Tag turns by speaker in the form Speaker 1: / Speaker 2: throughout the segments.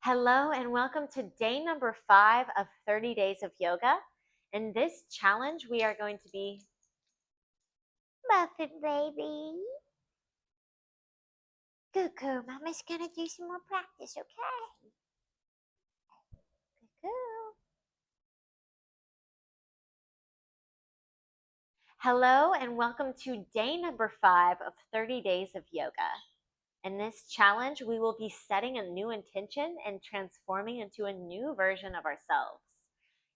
Speaker 1: Hello and welcome to day number 5 of 30 days of yoga. In this challenge, we are going to be muffin baby. Cuckoo, Mama's gonna do some more practice, okay? Cuckoo. Hello and welcome to day number 5 of 30 days of yoga. In this challenge, we will be setting a new intention and transforming into a new version of ourselves.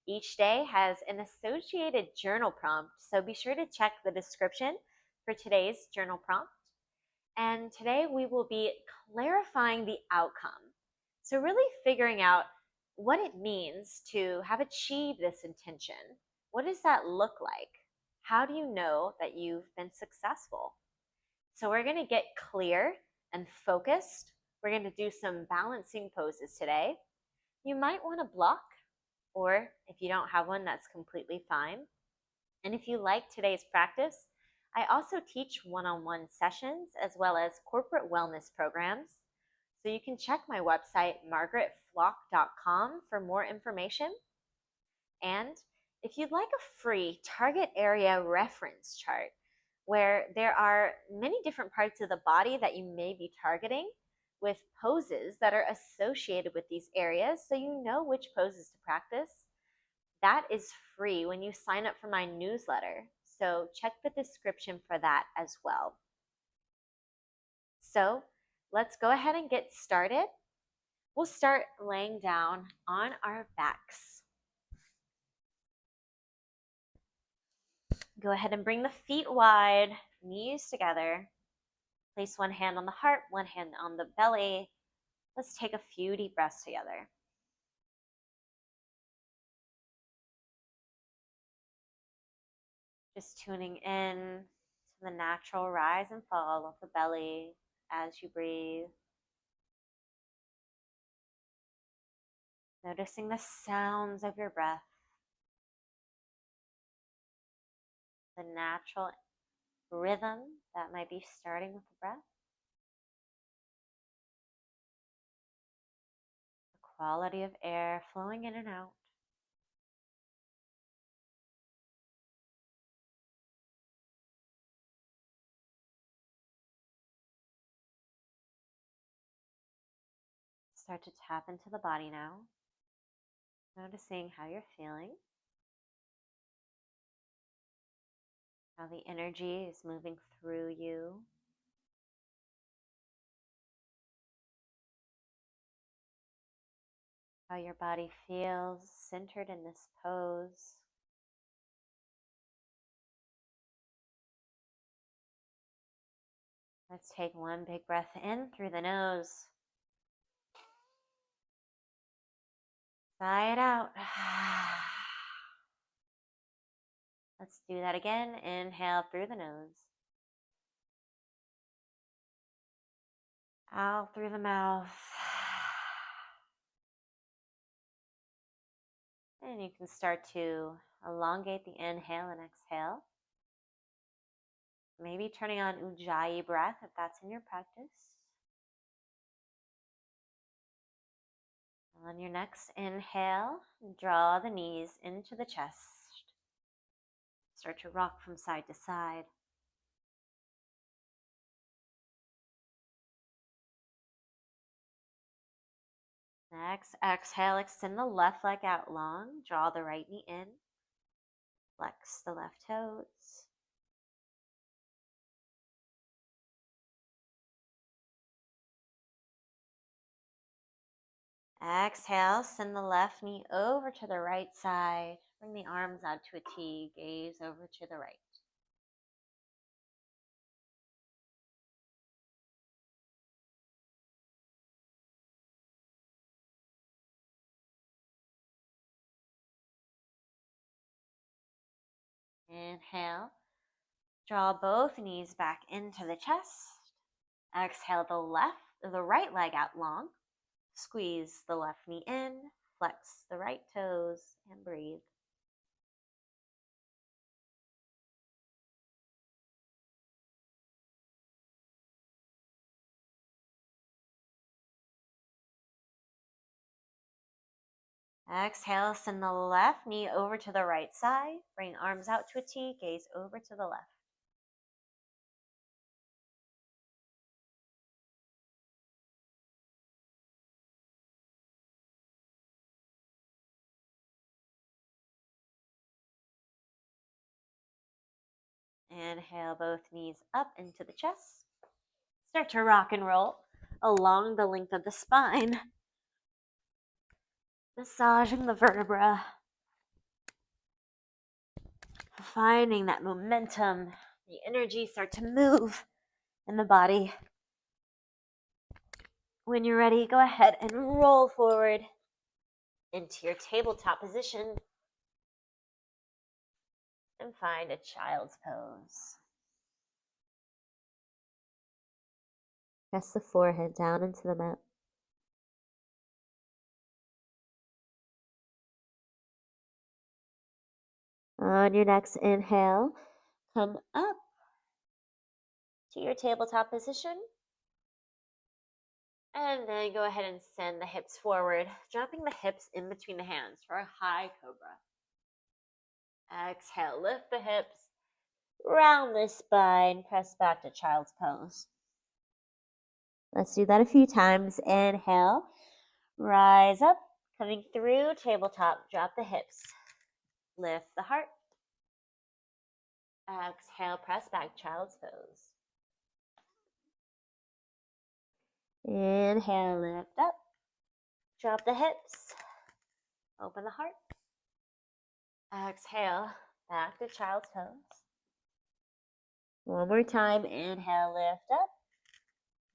Speaker 1: Each day has an associated journal prompt, so be sure to check the description for today's journal prompt. And today we will be clarifying the outcome. So really figuring out what it means to have achieved this intention. What does that look like? How do you know that you've been successful? So we're going to get clear and focused. We're going to do some balancing poses today. You might want to block, or if you don't have one, that's completely fine. And if you like today's practice, I also teach one-on-one sessions as well as corporate wellness programs. So you can check my website, margaretflock.com, for more information. And if you'd like a free target area reference chart, where there are many different parts of the body that you may be targeting with poses that are associated with these areas, so you know which poses to practice, that is free when you sign up for my newsletter. So check the description for that as well. So let's go ahead and get started. We'll start laying down on our backs. Go ahead and bring the feet wide, knees together. Place one hand on the heart, one hand on the belly. Let's take a few deep breaths together. Just tuning in to the natural rise and fall of the belly as you breathe. Noticing the sounds of your breath, the natural rhythm that might be starting with the breath, the quality of air flowing in and out. Start to tap into the body now, noticing how you're feeling, how the energy is moving through you. How your body feels centered in this pose. Let's take one big breath in through the nose. Sigh it out. Let's do that again. Inhale through the nose. Out through the mouth. And you can start to elongate the inhale and exhale. Maybe turning on Ujjayi breath if that's in your practice. On your next inhale, draw the knees into the chest. Start to rock from side to side. Next, exhale, extend the left leg out long. Draw the right knee in. Flex the left toes. Exhale, send the left knee over to the right side. Bring the arms out to a T, gaze over to the right. Inhale, draw both knees back into the chest. Exhale, the right leg out long. Squeeze the left knee in, flex the right toes, and breathe. Exhale, send the left knee over to the right side. Bring arms out to a T, gaze over to the left. Inhale, both knees up into the chest. Start to rock and roll along the length of the spine, massaging the vertebra, finding that momentum, the energy start to move in the body. When you're ready, go ahead and roll forward into your tabletop position and find a child's pose. Press the forehead down into the mat. On your next inhale, come up to your tabletop position. And then go ahead and send the hips forward, dropping the hips in between the hands for a high cobra. Exhale, lift the hips, round the spine, press back to child's pose. Let's do that a few times. Inhale, rise up, coming through tabletop, drop the hips, lift the heart. Exhale, press back, child's pose. Inhale, lift up, drop the hips, open the heart. Exhale, back to child's pose. One more time, inhale, lift up,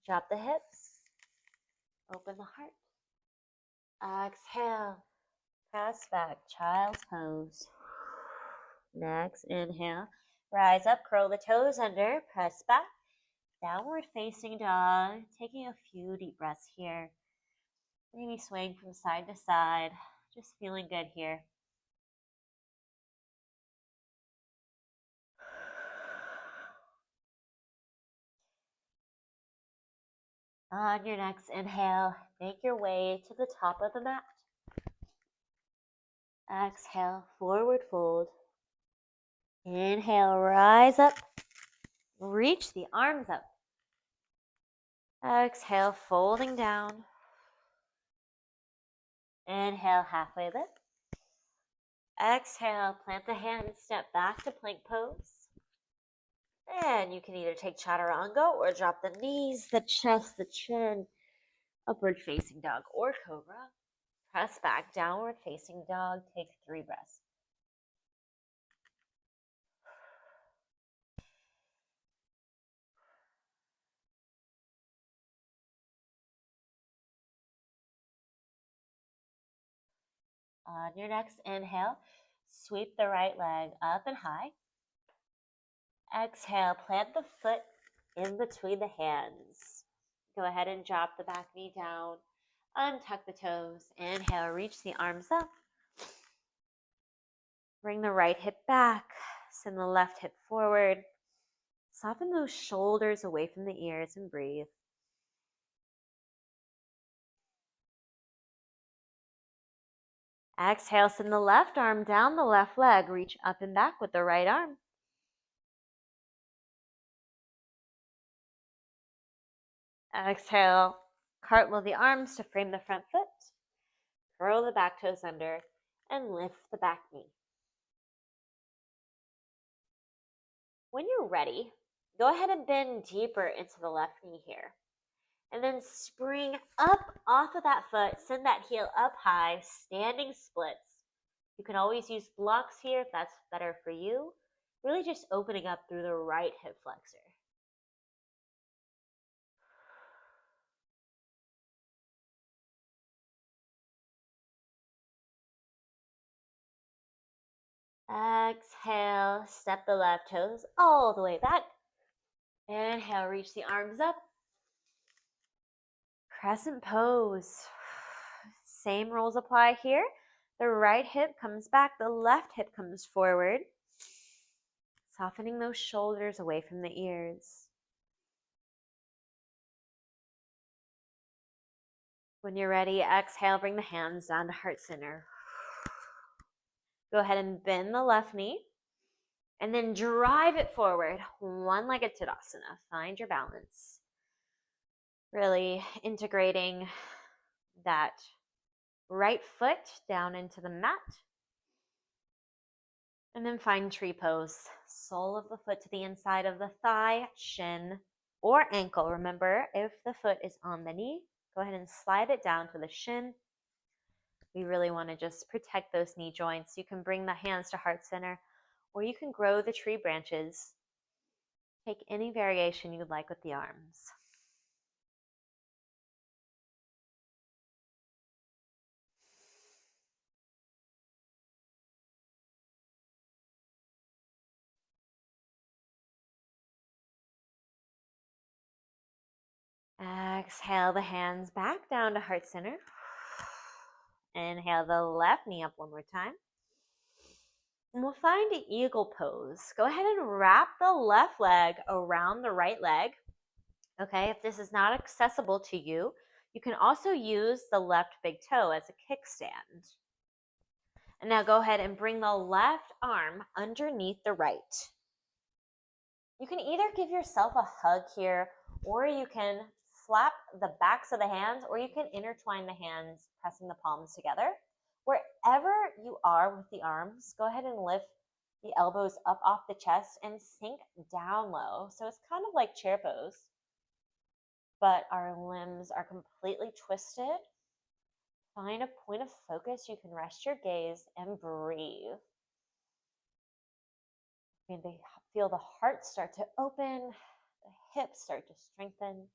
Speaker 1: drop the hips, open the heart. Exhale, press back, child's pose. Next, inhale, rise up, curl the toes under, press back, downward facing dog, taking a few deep breaths here. Maybe swaying from side to side, just feeling good here. On your next inhale, make your way to the top of the mat. Exhale, forward fold. Inhale, rise up. Reach the arms up. Exhale, folding down. Inhale, halfway lift. Exhale, plant the hands, step back to plank pose. And you can either take chaturanga or drop the knees, the chest, the chin, upward facing dog or cobra. Press back, downward facing dog, take 3 breaths. On your next inhale, sweep the right leg up and high. Exhale, plant the foot in between the hands. Go ahead and drop the back knee down. Untuck the toes. Inhale, reach the arms up. Bring the right hip back. Send the left hip forward. Soften those shoulders away from the ears and breathe. Exhale, send the left arm down the left leg. Reach up and back with the right arm. Exhale, cartwheel the arms to frame the front foot. Curl the back toes under and lift the back knee. When you're ready, go ahead and bend deeper into the left knee here. And then spring up off of that foot, send that heel up high, standing splits. You can always use blocks here if that's better for you. Really just opening up through the right hip flexor. Exhale, step the left toes all the way back. Inhale, reach the arms up. Crescent pose. Same rules apply here. The right hip comes back, the left hip comes forward. Softening those shoulders away from the ears. When you're ready, exhale, bring the hands down to heart center. Go ahead and bend the left knee and then drive it forward. One-legged Tadasana. Find your balance. Really integrating that right foot down into the mat. And then find tree pose. Sole of the foot to the inside of the thigh, shin, or ankle. Remember, if the foot is on the knee, go ahead and slide it down to the shin. We really want to just protect those knee joints. You can bring the hands to heart center, or you can grow the tree branches. Take any variation you'd like with the arms. Exhale the hands back down to heart center. Inhale the left knee up one more time. And we'll find an eagle pose. Go ahead and wrap the left leg around the right leg. Okay, if this is not accessible to you, you can also use the left big toe as a kickstand. And now go ahead and bring the left arm underneath the right. You can either give yourself a hug here, or you can flap the backs of the hands, or you can intertwine the hands, pressing the palms together. Wherever you are with the arms, go ahead and lift the elbows up off the chest and sink down low. So it's kind of like chair pose, but our limbs are completely twisted. Find a point of focus. You can rest your gaze and breathe. And feel the heart start to open, the hips start to strengthen.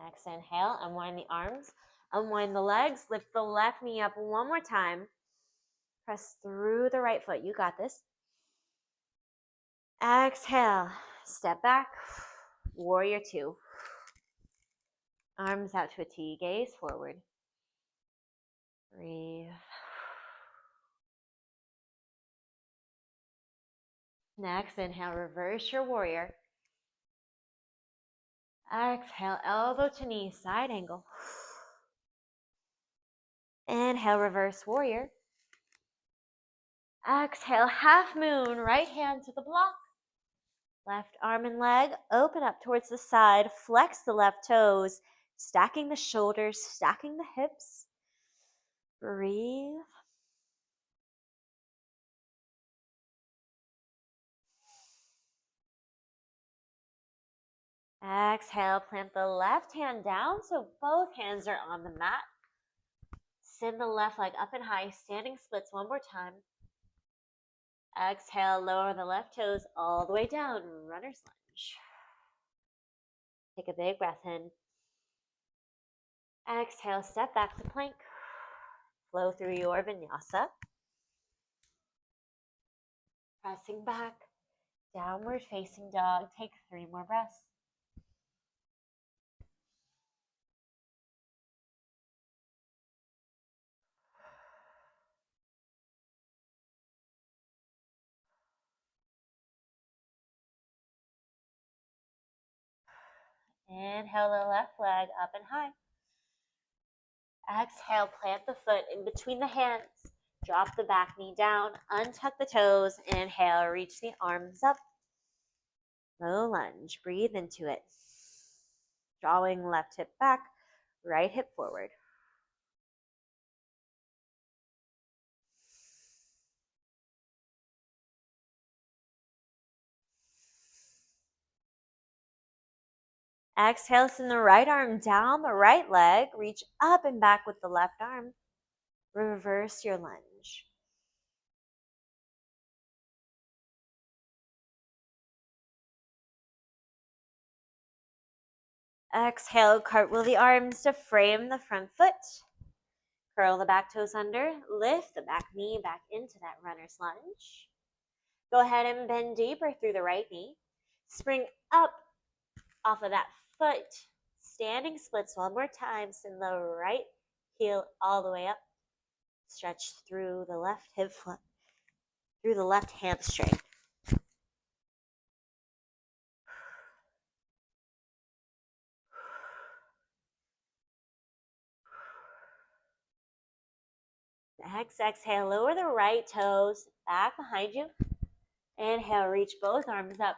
Speaker 1: Next, inhale, unwind the arms, unwind the legs, lift the left knee up one more time. Press through the right foot. You got this. Exhale, step back, warrior two. Arms out to a T, gaze forward. Breathe. Next, inhale, reverse your warrior. Exhale, elbow to knee, side angle. Inhale, reverse warrior. Exhale, half moon, right hand to the block. Left arm and leg, open up towards the side, flex the left toes, stacking the shoulders, stacking the hips. Breathe. Exhale, plant the left hand down so both hands are on the mat. Send the left leg up and high, standing splits one more time. Exhale, lower the left toes all the way down, runner's lunge. Take a big breath in. Exhale, step back to plank. Flow through your vinyasa. Pressing back, downward facing dog. Take 3 more breaths. Inhale the left leg up and high. Exhale, plant the foot in between the hands. Drop the back knee down, untuck the toes. Inhale, reach the arms up. Low lunge, breathe into it. Drawing left hip back, right hip forward. Exhale, send the right arm down the right leg. Reach up and back with the left arm. Reverse your lunge. Exhale, cartwheel the arms to frame the front foot. Curl the back toes under. Lift the back knee back into that runner's lunge. Go ahead and bend deeper through the right knee. Spring up off of that foot. Standing splits one more time. Send the right heel all the way up. Stretch through the left hip flip, through the left hamstring. Exhale, lower the right toes back behind you. Inhale, reach both arms up.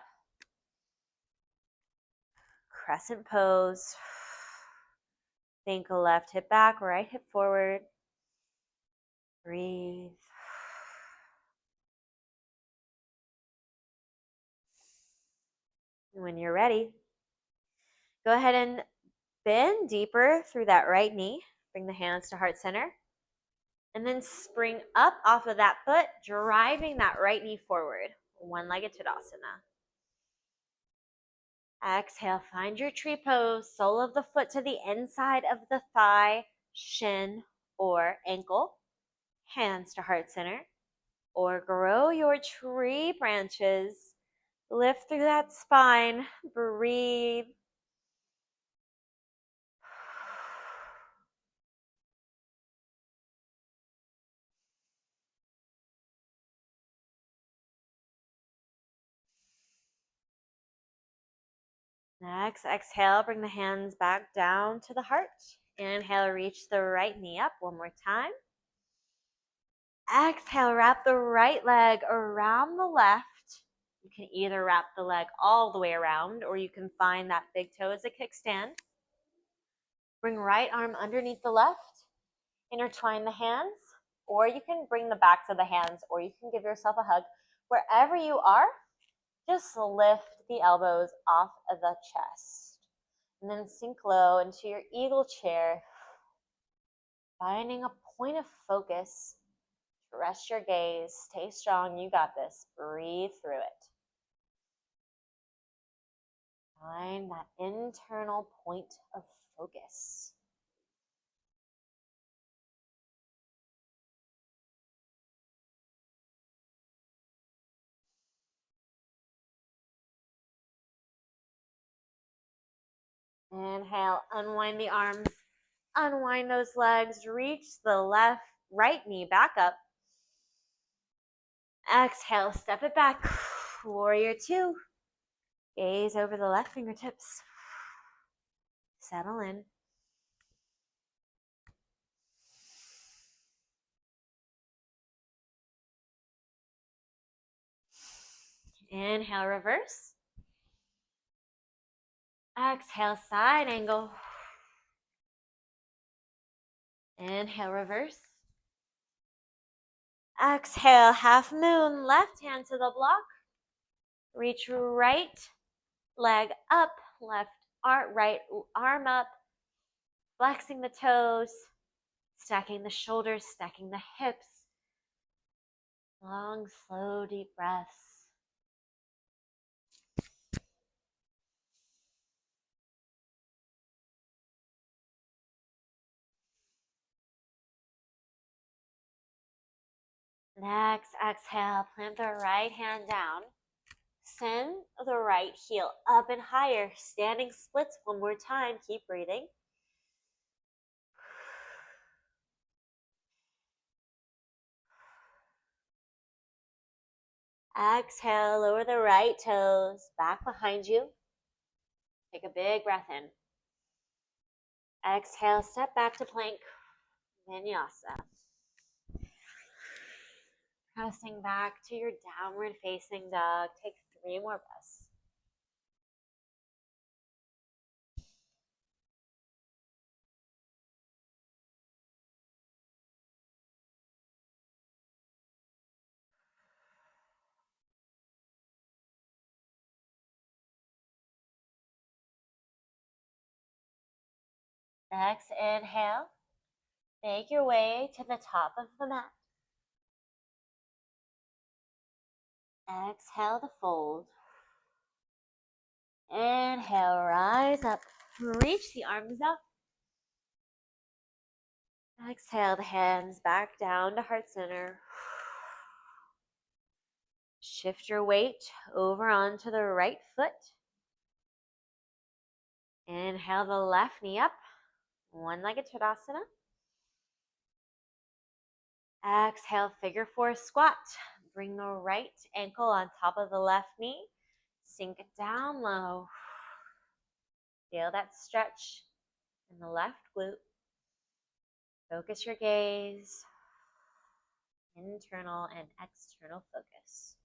Speaker 1: Crescent pose. Think left hip back, right hip forward. Breathe. When you're ready, go ahead and bend deeper through that right knee. Bring the hands to heart center. And then spring up off of that foot, driving that right knee forward. One-legged Tadasana. Exhale, find your tree pose. Sole of the foot to the inside of the thigh, shin, or ankle. Hands to heart center. Or grow your tree branches. Lift through that spine. Breathe. Next, exhale, bring the hands back down to the heart. Inhale, reach the right knee up one more time. Exhale, wrap the right leg around the left. You can either wrap the leg all the way around, or you can find that big toe as a kickstand. Bring right arm underneath the left. Intertwine the hands, or you can bring the backs of the hands, or you can give yourself a hug. Wherever you are, just lift the elbows off of the chest. And then sink low into your eagle chair, finding a point of focus. Rest your gaze. Stay strong. You got this. Breathe through it. Find that internal point of focus. Inhale, unwind the arms, unwind those legs, reach the right knee back up. Exhale, step it back. Warrior two. Gaze over the left fingertips. Settle in. Inhale, reverse. Exhale, side angle. Inhale, reverse. Exhale, half moon, left hand to the block. Reach right leg up, right arm up, flexing the toes, stacking the shoulders, stacking the hips. Long, slow, deep breaths. Next, exhale, plant the right hand down. Send the right heel up and higher. Standing splits one more time. Keep breathing. Exhale, lower the right toes back behind you. Take a big breath in. Exhale, step back to plank. Vinyasa. Pressing back to your downward facing dog. Take 3 more breaths. Next, inhale. Make your way to the top of the mat. Exhale to fold. Inhale, rise up. Reach the arms up. Exhale the hands back down to heart center. Shift your weight over onto the right foot. Inhale the left knee up. One-legged Tadasana. Exhale, figure 4 squat. Bring the right ankle on top of the left knee. Sink it down low. Feel that stretch in the left glute. Focus your gaze. internal and external focus.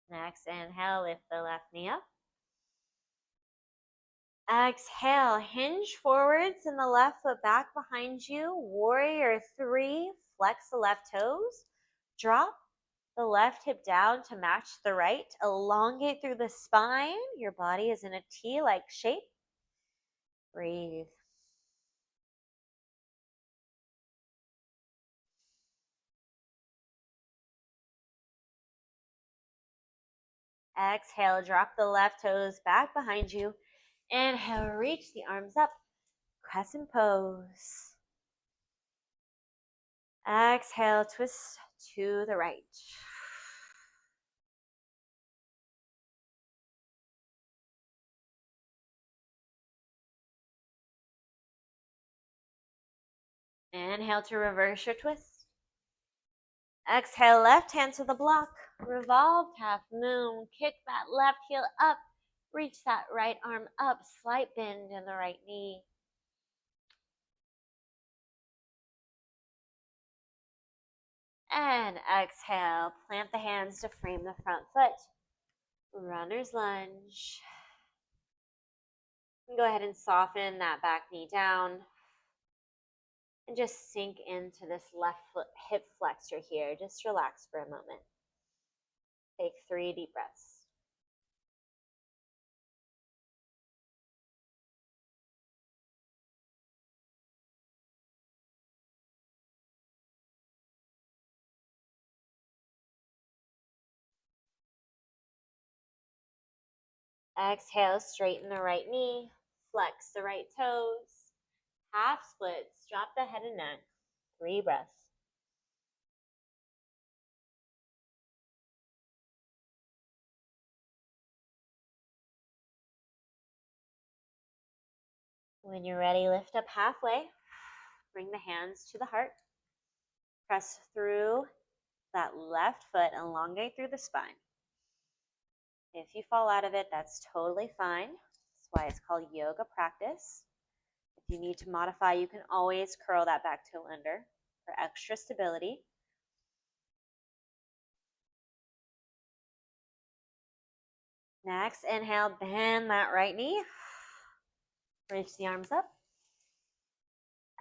Speaker 1: Next, inhale, lift the left knee up. Exhale, hinge forward, send the left foot back behind you. Warrior 3, flex the left toes. Drop the left hip down to match the right. Elongate through the spine. Your body is in a T-like shape. Breathe. Exhale, drop the left toes back behind you. Inhale, reach the arms up. Crescent pose. Exhale, twist to the right. Inhale to reverse your twist. Exhale, left hand to the block. Revolved half moon. Kick that left heel up. Reach that right arm up. Slight bend in the right knee. And exhale, plant the hands to frame the front foot. Runner's lunge. Go ahead and soften that back knee down. And just sink into this left foot hip flexor here. Just relax for a moment. Take 3 deep breaths. Exhale, straighten the right knee. Flex the right toes. Half splits. Drop the head and neck. 3 breaths. When you're ready, lift up halfway. Bring the hands to the heart. Press through that left foot. Elongate through the spine. If you fall out of it, that's totally fine. That's why it's called yoga practice. If you need to modify, you can always curl that back toe under for extra stability. Next, inhale, bend that right knee. Reach the arms up.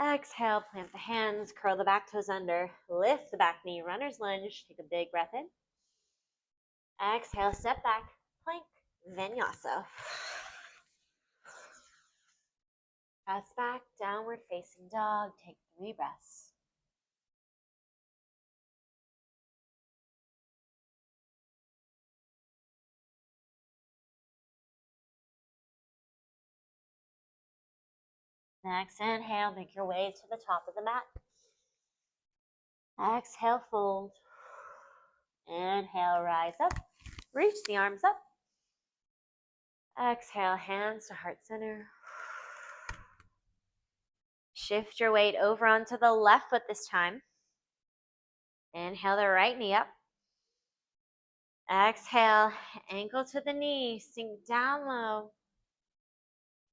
Speaker 1: Exhale, plant the hands, curl the back toes under, lift the back knee, runner's lunge. Take a big breath in. Exhale, step back, plank, vinyasa. Press back, downward facing dog. Take 3 breaths. Next, inhale, make your way to the top of the mat. Exhale, fold. Inhale, rise up. Reach the arms up. Exhale, hands to heart center. Shift your weight over onto the left foot this time. Inhale the right knee up. Exhale, ankle to the knee, sink down low.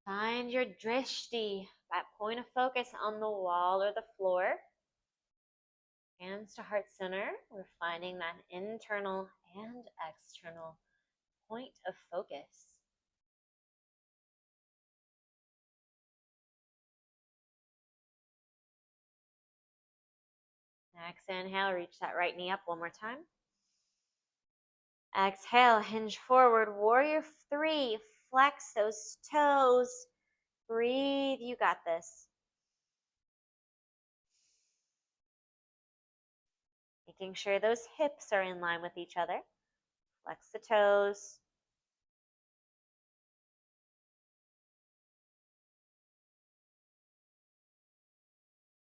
Speaker 1: Find your drishti, that point of focus on the wall or the floor. Hands to heart center. We're finding that internal and external point of focus. Next, inhale, reach that right knee up one more time. Exhale, hinge forward, warrior 3. Flex those toes. Breathe, you got this. Making sure those hips are in line with each other. Flex the toes.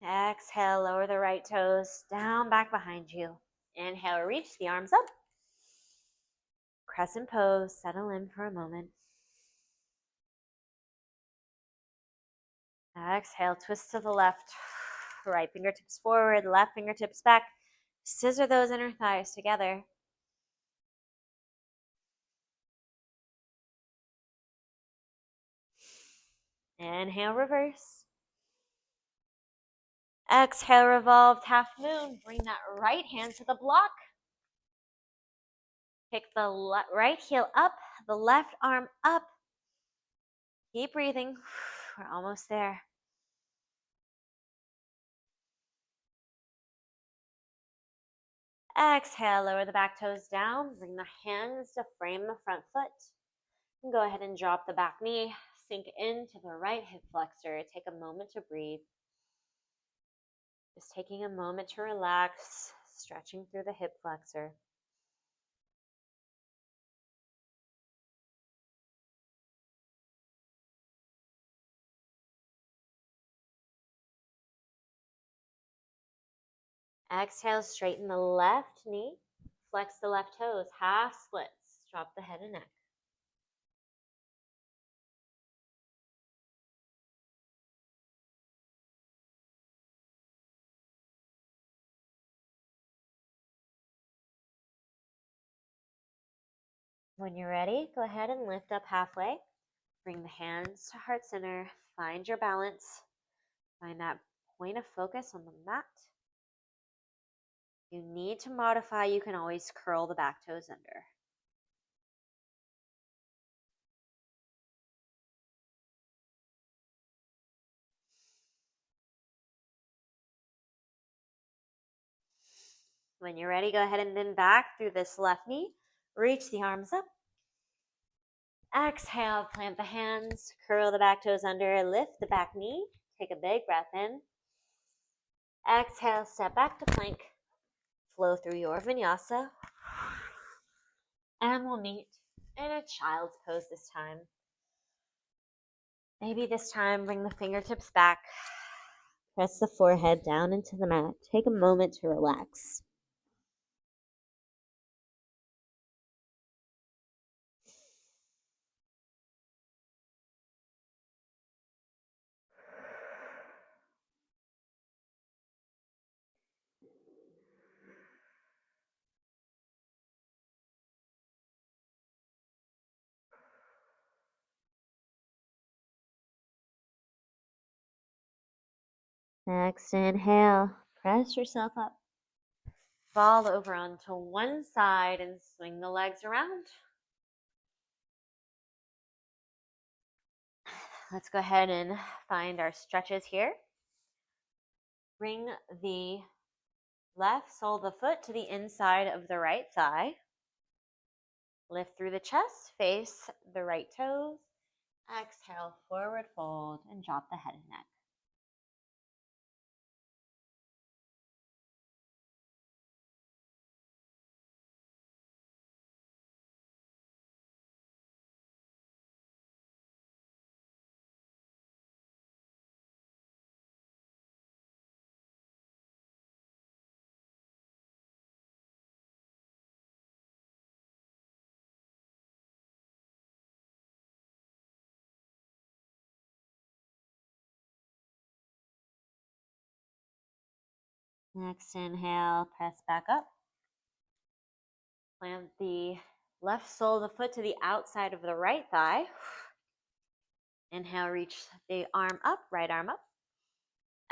Speaker 1: Exhale, lower the right toes down back behind you. Inhale, reach the arms up. Crescent pose, settle in for a moment. Exhale, twist to the left. Right fingertips forward, left fingertips back. Scissor those inner thighs together. Inhale, reverse. Exhale, revolved half moon. Bring that right hand to the block. Kick the right heel up, the left arm up. Keep breathing. We're almost there. Exhale, lower the back toes down. Bring the hands to frame the front foot. And go ahead and drop the back knee. Sink into the right hip flexor. Take a moment to breathe. Just taking a moment to relax, stretching through the hip flexor. Exhale, straighten the left knee. Flex the left toes, half splits. Drop the head and neck. When you're ready, go ahead and lift up halfway. Bring the hands to heart center. Find your balance. Find that point of focus on the mat. If you need to modify, you can always curl the back toes under. When you're ready, go ahead and bend back through this left knee. Reach the arms up. Exhale, plant the hands, curl the back toes under, lift the back knee. Take a big breath in. Exhale, step back to plank. Flow through your vinyasa. And we'll meet in a child's pose this time. Maybe this time bring the fingertips back. Press the forehead down into the mat. Take a moment to relax. Next inhale, press yourself up. Fall over onto one side and swing the legs around. Let's go ahead and find our stretches here. Bring the left sole of the foot to the inside of the right thigh. Lift through the chest, face the right toes. Exhale, forward fold, and drop the head and neck. Next inhale, press back up. Plant the left sole of the foot to the outside of the right thigh. Inhale, reach the arm up, right arm up.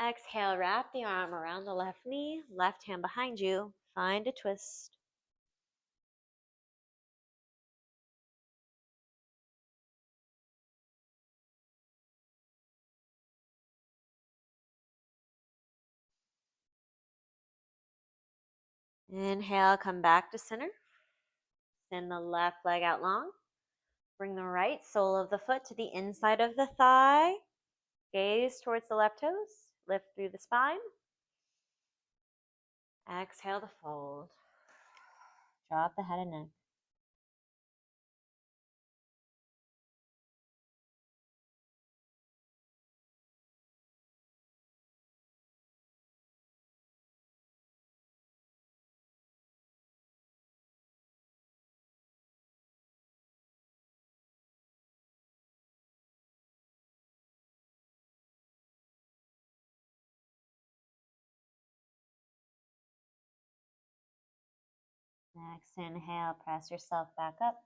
Speaker 1: Exhale, wrap the arm around the left knee, left hand behind you. Find a twist. Inhale, come back to center. Send the left leg out long. Bring the right sole of the foot to the inside of the thigh. Gaze towards the left toes. Lift through the spine. Exhale to fold. Drop the head and neck. Next inhale, press yourself back up.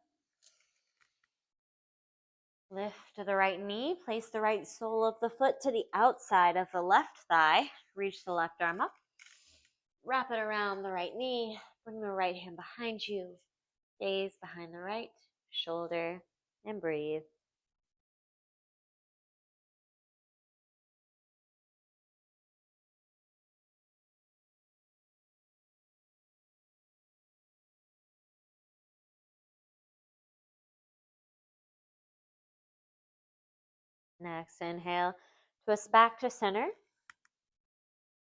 Speaker 1: Lift the right knee, place the right sole of the foot to the outside of the left thigh. Reach the left arm up. Wrap it around the right knee. Bring the right hand behind you. Gaze behind the right shoulder and breathe. Next, inhale, twist back to center.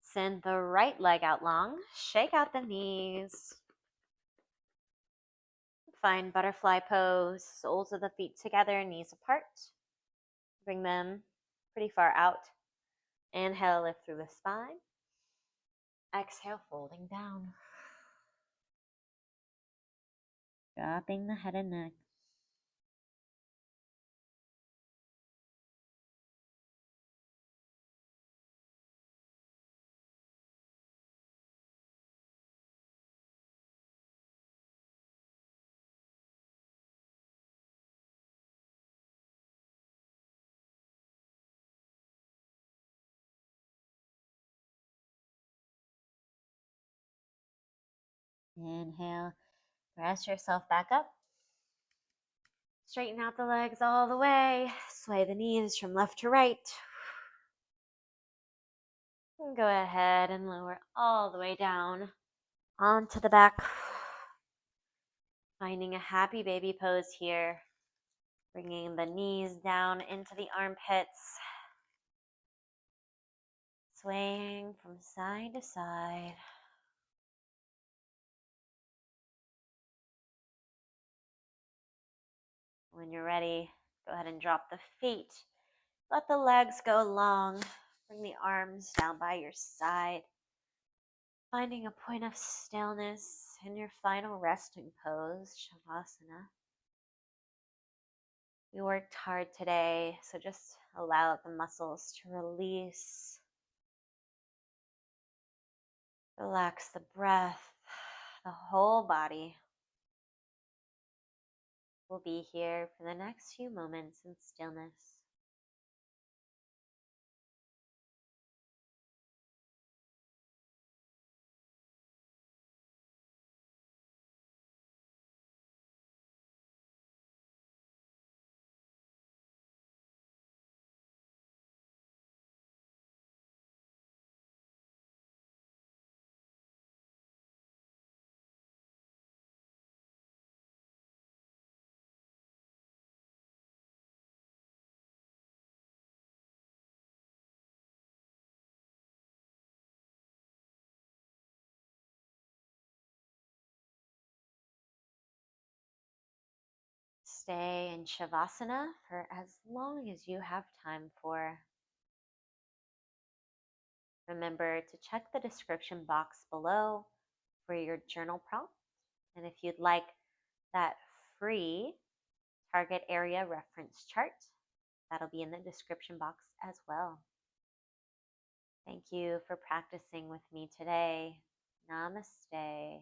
Speaker 1: Send the right leg out long. Shake out the knees. Find butterfly pose, soles of the feet together, knees apart. Bring them pretty far out. Inhale, lift through the spine. Exhale, folding down. Dropping the head and neck. Inhale, press yourself back up. Straighten out the legs all the way. Sway the knees from left to right. And go ahead and lower all the way down onto the back. Finding a happy baby pose here. Bringing the knees down into the armpits. Swaying from side to side. When you're ready, go ahead and drop the feet. Let the legs go long. Bring the arms down by your side. Finding a point of stillness in your final resting pose, shavasana. We worked hard today, so just allow the muscles to release. Relax the breath, the whole body. We'll be here for the next few moments in stillness. Stay in shavasana for as long as you have time for. Remember to check the description box below for your journal prompt. And if you'd like that free target area reference chart, that'll be in the description box as well. Thank you for practicing with me today. Namaste.